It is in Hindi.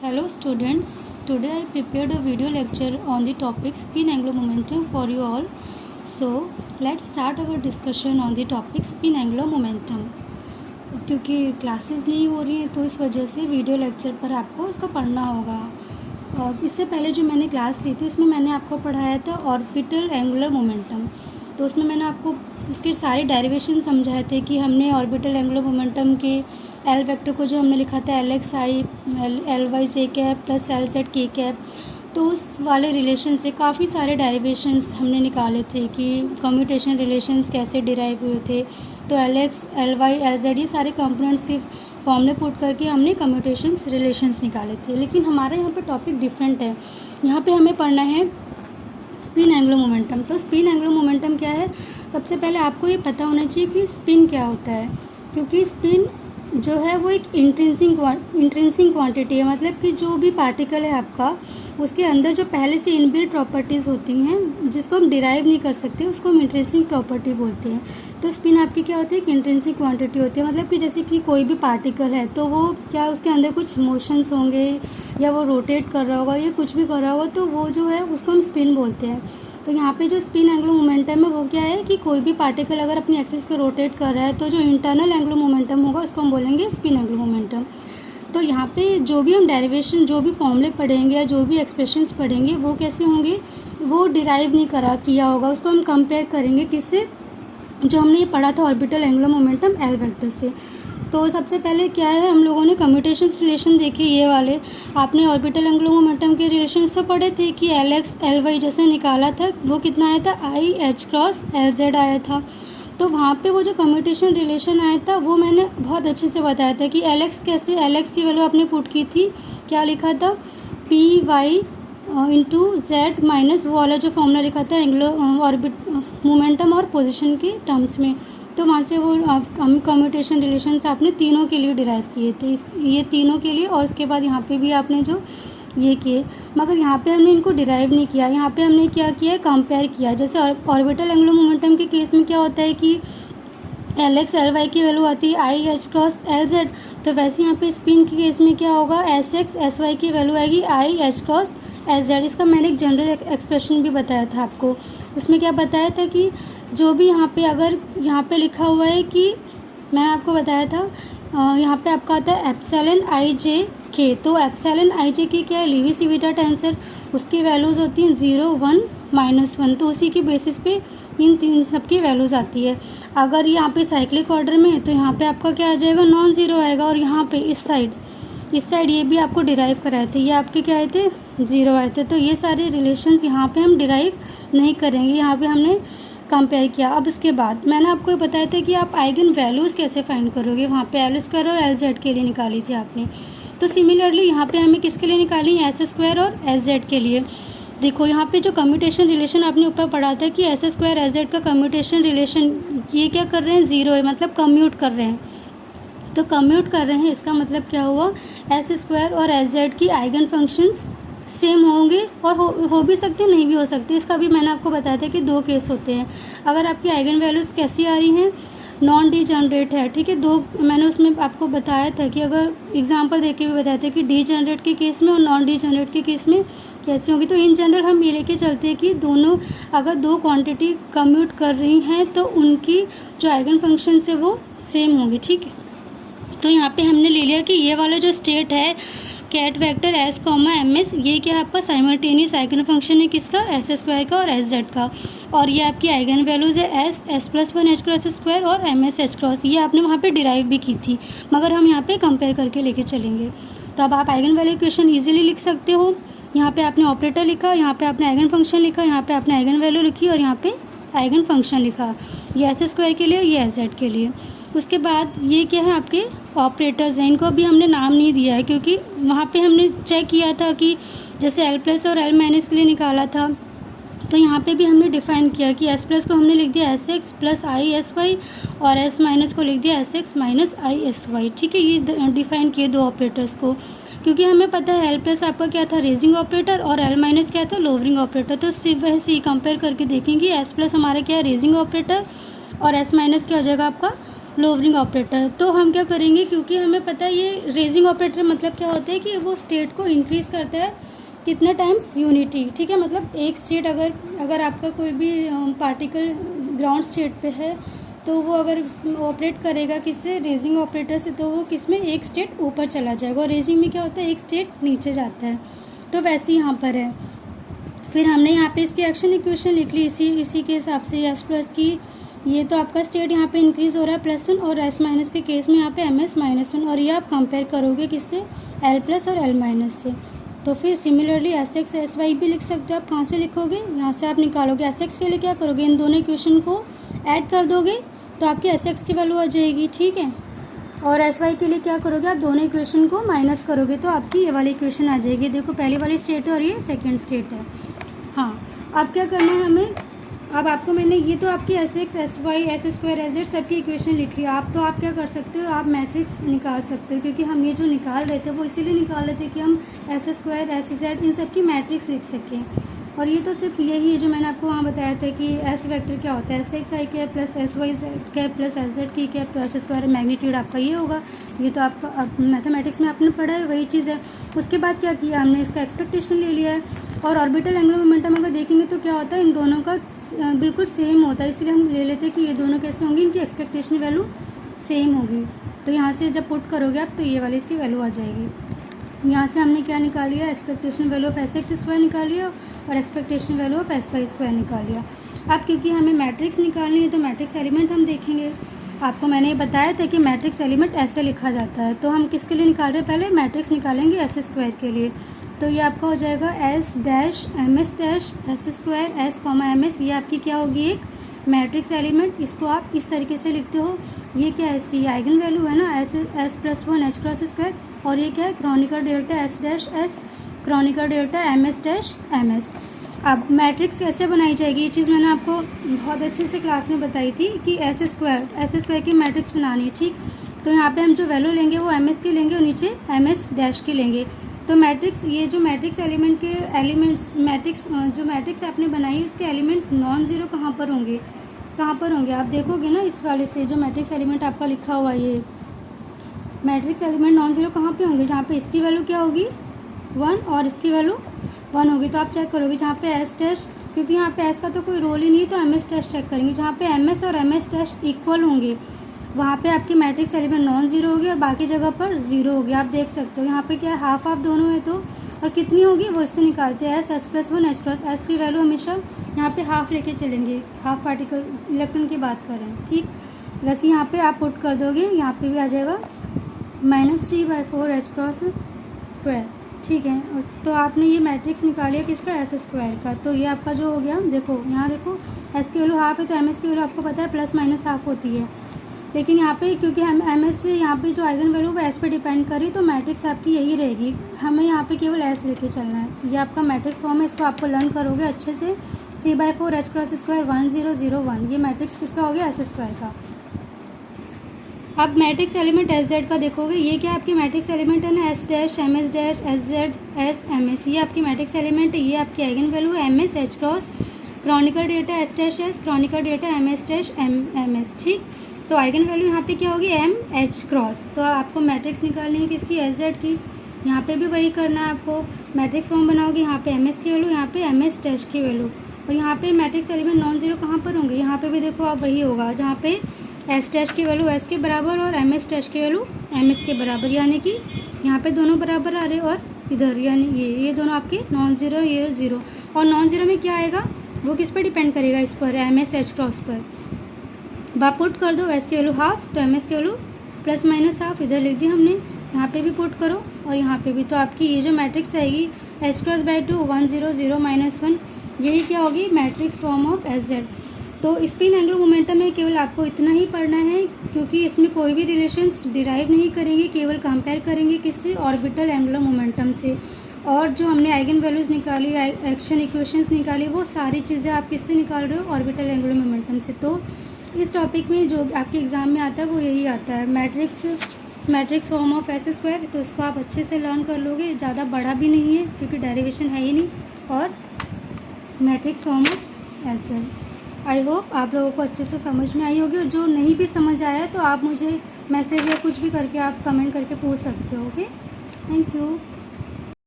Hello students, today I prepared a video lecture on the topic spin angular momentum for you all. So let's start our discussion on the topic spin angular momentum. क्योंकि क्लासेस नहीं हो रही हैं तो इस वजह से वीडियो लेक्चर पर आपको इसको पढ़ना होगा। इससे पहले जो मैंने क्लास ली थी उसमें मैंने आपको पढ़ाया था ऑर्बिटल एंगुलर मोमेंटम। तो उसमें मैंने आपको इसके सारे डेरिवेशन समझाए थे कि हमने ऑर्बिटल एंगुलर मोमेंटम के एल वेक्टर को जो हमने लिखा था LX I LY J cap plus LZ K cap, तो उस वाले रिलेशन से काफ़ी सारे डेरिवेशंस हमने निकाले थे कि कम्यूटेशन रिलेशंस कैसे डिराइव हुए थे। तो LX LY LZ ये सारे कंपोनेंट्स के फॉर्म में पुट करके हमने कम्यूटेशंस रिलेशंस निकाले थे। लेकिन हमारे यहाँ पे टॉपिक डिफरेंट है। यहाँ पे हमें पढ़ना है स्पिन एंगुलर मोमेंटम। तो स्पिन एंगुलर मोमेंटम क्या है? सबसे पहले आपको ये पता होना चाहिए कि स्पिन क्या होता है, क्योंकि स्पिन जो है वो एक इंट्रिंसिक क्वांटिटी है। मतलब कि जो भी पार्टिकल है आपका, उसके अंदर जो पहले से इनबिल्ट प्रॉपर्टीज़ होती हैं जिसको हम डिराइव नहीं कर सकते, उसको हम इंट्रिंसिक प्रॉपर्टी बोलते हैं। तो स्पिन आपकी क्या होती है? एक इंट्रिंसिक क्वांटिटी होती है। मतलब कि जैसे कि कोई भी पार्टिकल है तो वो क्या उसके अंदर कुछ मोशंस होंगे या वो रोटेट कर रहा होगा या कुछ भी कर रहा होगा, तो वो जो है उसको हम स्पिन बोलते हैं। तो यहाँ पे जो स्पिन एंगुलर मोमेंटम है वो क्या है कि कोई भी पार्टिकल अगर अपनी एक्सिस पे रोटेट कर रहा है तो जो इंटरनल एंगुलर मोमेंटम होगा उसको हम बोलेंगे स्पिन एंगुलर मोमेंटम। तो यहाँ पे जो भी हम डेरिवेशन, जो भी फॉर्मूले पढ़ेंगे या जो भी एक्सप्रेशंस पढ़ेंगे वो कैसे होंगे, वो डिराइव नहीं किया होगा, उसको हम कंपेयर करेंगे किससे? जो हमने ये पढ़ा था orbital angular momentum L vector से। तो सबसे पहले क्या है, हम लोगों ने कम्यूटेशन रिलेशन देखे ये वाले। आपने ऑर्बिटल एंगुलर मोमेंटम के रिलेशन तो पढ़े थे कि LX LY जैसे निकाला था वो कितना आया था, IH क्रॉस LZ आया था। तो वहाँ पे वो जो कम्यूटेशन रिलेशन आया था वो मैंने बहुत अच्छे से बताया था कि LX कैसे, LX की वैल्यू आपने पुट की थी, क्या लिखा था, PY इंटू Z माइनस वो वाला जो फॉर्मूला लिखा था एंगुलर ऑर्बिट मोमेंटम और पोजीशन के टर्म्स में। तो वहाँ से वो कम्यूटेशन रिलेशंस आपने तीनों के लिए डिराइव किए थे, ये तीनों के लिए, और उसके बाद यहाँ पे भी आपने जो ये किए। मगर यहाँ पे हमने इनको डिराइव नहीं किया, यहाँ पे हमने क्या किया, कंपेयर किया। जैसे ऑर्बिटल एंगुलर मोमेंटम के केस में क्या होता है कि LX LY की वैल्यू आती है IH क्रॉस LZ, तो वैसे यहाँ पे स्पिन के केस में क्या होगा, SX SY की वैल्यू आएगी IH क्रॉस LZ। इसका मैंने एक जनरल एक्सप्रेशन भी बताया था आपको। उसमें क्या बताया था कि जो भी यहाँ पे अगर यहाँ पे लिखा हुआ है कि मैंने आपको बताया था यहाँ पे आपका आता है एप्सिलॉन IJ K। तो एप्सिलॉन IJ K क्या है, लीवी सिविटा टेंसर, उसकी वैल्यूज़ होती हैं 0 1 -1। तो उसी के बेसिस पे इन तीन सब की वैल्यूज़ आती है। अगर यहाँ पे साइक्लिक ऑर्डर में है तो यहाँ पे आपका क्या आ जाएगा, नॉन ज़ीरो आएगा। और यहाँ पे इस साइड ये भी आपको डिराइव कराए थे, ये आपके क्या आए थे, 0 आए थे। तो ये सारे रिलेशंस यहाँ पे हम डिराइव नहीं करेंगे, यहाँ पे हमने कंपेयर किया। अब उसके बाद मैंने आपको ये बताया था कि आप आइगन वैल्यूज़ कैसे फाइंड करोगे। वहाँ पे L² और LZ के लिए निकाली थी आपने। तो सिमिलरली यहाँ पे हमें किसके लिए निकाली, S² और LZ के लिए। देखो यहाँ पे जो कम्यूटेशन रिलेशन आपने ऊपर पढ़ा था कि S² LZ का कम्यूटेशन रिलेशन ये क्या कर रहे हैं, 0 है, मतलब कम्यूट कर रहे हैं। तो कम्यूट कर रहे हैं इसका मतलब क्या हुआ, S² और LZ की आइगन फंक्शंस सेम होंगे और हो भी सकते, नहीं भी हो सकते। इसका भी मैंने आपको बताया था कि दो केस होते हैं। अगर आपकी आइगन वैल्यूज़ कैसी आ रही हैं, नॉन डीजनरेट है, ठीक है। दो मैंने उसमें आपको बताया था कि अगर एग्जांपल देके भी बताया था कि डीजनरेट के केस में और नॉन डीजनरेट के केस में कैसी होगी। तो इन जनरल हम ये लेके चलते हैं कि दोनों अगर दो क्वांटिटी कम्यूट कर रही हैं तो उनकी जो आइगन फंक्शन है वो सेम होंगी, ठीक है। तो यहाँ पे हमने ले लिया कि ये वाला जो स्टेट है कैट वेक्टर S, MS, ये क्या है आपका साइमल्टेनियस आइगन फंक्शन है किसका, S² का और SZ का। और ये आपकी आइगन वैल्यूज़ है S+1 H क्रॉस स्क्वायर और MS H क्रॉस। ये आपने वहाँ पे डिराइव भी की थी, मगर हम यहाँ पे कंपेयर करके लेके चलेंगे। तो अब आप आइगन वैल्यू इक्वेशन ईजिली लिख सकते हो। यहाँ पे आपने ऑपरेटर लिखा, यहाँ पे आपने आइगन फंक्शन लिखा, यहाँ पे आपने आइगन वैल्यू लिखी और यहाँ पे आइगन फंक्शन लिखा, ये S² के लिए, ये SZ के लिए। उसके बाद ये क्या है, आपके ऑपरेटर्स हैं, इनको अभी हमने नाम नहीं दिया है क्योंकि वहाँ पे हमने चेक किया था कि जैसे L+ और L- के लिए निकाला था, तो यहाँ पे भी हमने डिफ़ाइन किया कि S+ को हमने लिख दिया SX + ISY और S- को लिख दिया SX - ISY, ठीक है। ये डिफ़ाइन किए दो ऑपरेटर्स को, क्योंकि हमें पता है L+ आपका क्या था, रेजिंग ऑपरेटर, और L- क्या था, लोअरिंग ऑपरेटर। तो सिर्फ वैसे ही कंपेयर करके देखेंगे S+ हमारा क्या है, रेजिंग ऑपरेटर, और S- क्या हो जाएगा आपका लोअरिंग ऑपरेटर। तो हम क्या करेंगे, क्योंकि हमें पता है ये रेजिंग ऑपरेटर मतलब क्या होता है कि वो स्टेट को इंक्रीज़ करता है कितने टाइम्स यूनिटी, ठीक है। मतलब एक स्टेट अगर आपका कोई भी पार्टिकल ग्राउंड स्टेट पे है तो वो अगर ऑपरेट करेगा किससे, रेजिंग ऑपरेटर से, तो वो किस में एक स्टेट ऊपर चला जाएगा, और रेजिंग में क्या होता है एक स्टेट नीचे जाता है। तो वैसे ही यहाँ पर है। फिर हमने यहाँ पे इसकी एक्शन इक्वेशन लिख ली इसी के हिसाब से, एस प्लस की ये तो आपका स्टेट यहाँ पे इंक्रीज़ हो रहा है +1, और एस माइनस के केस में यहाँ पे ms -1, और ये आप कंपेयर करोगे किससे, l प्लस और l माइनस से। तो फिर similarly S X S Y भी लिख सकते हो आप। कहाँ से लिखोगे, यहाँ से आप निकालोगे। एस एक्स के लिए क्या करोगे, इन दोनों इक्वेशन को ऐड कर दोगे तो आपकी एस एक्स की वैल्यू आ जाएगी, ठीक है। और एस वाई के लिए क्या करोगे, आप दोनों इक्वेशन को माइनस करोगे तो आपकी ये वाली इक्वेशन आ जाएगी। देखो पहली वाली स्टेट है और ये सेकेंड स्टेट है। हाँ, अब क्या करना है हमें, अब आपको मैंने ये तो आपकी S X S Y S square S Z सबकी इक्वेशन लिख ली। आप क्या कर सकते हो, आप मैट्रिक्स निकाल सकते हो, क्योंकि हम ये जो निकाल रहे थे वो इसीलिए निकाल रहे थे कि हम एस स्क्वायर एस जेड इन सब की मैट्रिक्स लिख सकें। और ये तो सिर्फ यही है जो मैंने आपको वहाँ बताया था कि एस वेक्टर क्या होता है, S X I cap plus S Y Z cap plus S Z की कैप, तो एस स्क्वायर मैग्नीट्यूड आपका ये होगा। ये तो आपका मैथमेटिक्स में आपने पढ़ा है, वही चीज़ है। उसके बाद क्या किया हमने, इसका एक्सपेक्टेशन ले लिया है। और ऑर्बिटल एंगुलर मोमेंटम अगर देखेंगे तो क्या होता है, इन दोनों का बिल्कुल सेम होता है, इसलिए हम ले लेते हैं कि ये दोनों कैसे होंगी, इनकी एक्सपेक्टेशन वैल्यू सेम होगी। तो यहाँ से जब पुट करोगे आप तो ये वाली इसकी वैल्यू आ जाएगी। यहाँ से हमने क्या निकाल लिया, expectation value of S X square निकाल लिया और expectation value of S Y square निकाल लिया। अब क्योंकि हमें मैट्रिक्स निकालनी है तो मैट्रिक्स एलिमेंट हम देखेंगे। आपको मैंने ये बताया था कि मैट्रिक्स एलिमेंट ऐसे लिखा जाता है। तो हम किसके लिए निकाल रहे हैं, पहले मैट्रिक्स निकालेंगे एस स्क्वायर के लिए। तो ये आपका हो जाएगा S dash M S dash S square S comma M S. ये आपकी क्या होगी, एक मैट्रिक्स एलिमेंट। इसको आप इस तरीके से लिखते हो, ये क्या है, इसकी आइगन वैल्यू है ना, S plus 1 H cross square, और ये क्या है, Kronecker delta S dash S Kronecker delta M S dash M S. अब मैट्रिक्स कैसे बनाई जाएगी, ये चीज़ मैंने आपको बहुत अच्छे से क्लास में बताई थी कि एस स्क्वायर की मैट्रिक्स बनानी है, ठीक। तो यहाँ पे हम जो वैल्यू लेंगे वो एम एस की लेंगे और नीचे एम एस डैश की लेंगे। तो मैट्रिक्स, ये जो मैट्रिक्स एलिमेंट के एलिमेंट्स जो मैट्रिक्स आपने बनाई उसके एलिमेंट्स नॉन ज़ीरो कहाँ पर होंगे, आप देखोगे ना इस वाले से, जो मैट्रिक्स एलिमेंट आपका लिखा हुआ है ये मैट्रिक्स एलिमेंट नॉन ज़ीरो कहाँ पे होंगे, जहाँ पे इसकी वैल्यू क्या होगी 1 और इसकी वैल्यू 1 होगी। तो आप चेक करोगे जहाँ पे एस डैश, क्योंकि यहाँ पे एस का तो कोई रोल ही नहीं है तो एम एस डैश चेक करेंगे। जहाँ पे एम एस और एम एस डैश इक्वल होंगे वहाँ पे आपकी मैट्रिक्स एलिमेंट नॉन ज़ीरो होगी और बाकी जगह पर ज़ीरो होगी। आप देख सकते हो यहाँ पे क्या है, हाफ दोनों है। तो और कितनी होगी वो इससे निकालते हैं, S plus 1 H cross S की वैल्यू हमेशा यहाँ पे हाफ लेके चलेंगे, हाफ पार्टिकल इलेक्ट्रॉन की बात कर रहे हैं, ठीक। वैसे यहाँ पे आप पुट कर दोगे, यहाँ पे भी आ जाएगा -3/4 एच क्रॉस स्क्वायर, ठीक है। तो आपने ये मैट्रिक्स निकालिया किसका, एस स्क्वायर का। तो ये आपका जो हो गया, देखो यहाँ देखो एस की वैल्यू हाफ है तो एम एस की वैल्यू आपको पता है प्लस माइनस हाफ होती है। लेकिन यहाँ पे क्योंकि हम एम एस से यहाँ पे जो आइगन वैल्यू वो एस पे डिपेंड करी तो मैट्रिक्स आपकी यही रहेगी। हमें यहाँ पे केवल एस लेके चलना है। ये आपका मैट्रिक्स फॉर्म है, इसको आपको लर्न करोगे अच्छे से। 3/4 एच क्रॉस स्क्वायर 1 0 0 1, ये मैट्रिक्स किसका हो गया, एस स्क्वायर का। अब मैट्रिक्स एलिमेंट एस जेड का देखोगे, ये क्या आपकी मैट्रिक्स एलिमेंट है ना, S dash M S dash S Z S M S, ये आपकी मैट्रिक्स एलिमेंट है। ये आपकी आइगन वैल्यू है M S H cross Chronicle data S dash S Chronicle data M S dash M S, ठीक। तो आइगन वैल्यू यहाँ पे क्या होगी, एम एच क्रॉस। तो आपको मैट्रिक्स निकालनी है किसकी, एस जेड की। यहाँ पे भी वही करना है आपको, मैट्रिक्स फॉर्म बनाओगे, यहाँ पे एम एस की वैल्यू, यहाँ पे एम एस डैश की वैल्यू, और यहाँ पे मैट्रिक्स एलिमेंट नॉन जीरो कहाँ पर होंगे, यहाँ पे भी देखो आप वही होगा जहाँ पे एस डैश की वैल्यू एस के बराबर और एम एस डैश की वैल्यू एम एस के बराबर, यानी कि यहाँ पे दोनों बराबर आ रहे और इधर यानी ये दोनों आपके नॉन ज़ीरो, ये ज़ीरो। और नॉन ज़ीरो में क्या आएगा, वो किस पर डिपेंड करेगा, इस पर एम एस एच क्रॉस पर। आप पुट कर दो एस की वैल्यू हाफ तो एम एस की वैल्यू प्लस माइनस हाफ इधर लिख दी हमने, यहाँ पे भी पुट करो और यहाँ पे भी। तो आपकी ये जो मैट्रिक्स आएगी एच क्रॉस बाई 2 1 0 0 -1, यही क्या होगी, matrix form of S Z. तो स्पिन एंगुलर मोमेंटम में केवल आपको इतना ही पढ़ना है, क्योंकि इसमें कोई भी रिलेशंस डिराइव नहीं करेंगे, केवल कंपेयर करेंगे किससे, ऑर्बिटल एंगुलर मोमेंटम से। और जो हमने आइगन वैल्यूज़ निकाली, एक्शन इक्वेशंस निकाली, वो सारी चीज़ें आप किससे निकाल रहे हो, ऑर्बिटल एंगुलर मोमेंटम से। तो इस टॉपिक में जो आपके एग्ज़ाम में आता है वो यही आता है, matrix form of S square. तो इसको आप अच्छे से लर्न कर लोगे, ज़्यादा बड़ा भी नहीं है क्योंकि डेरिवेशन है ही नहीं, और matrix form of S Z. I hope आप लोगों को अच्छे से समझ में आई होगी, और जो नहीं भी समझ आया तो आप मुझे मैसेज या कुछ भी करके आप कमेंट करके पूछ सकते हो। Okay, thank you.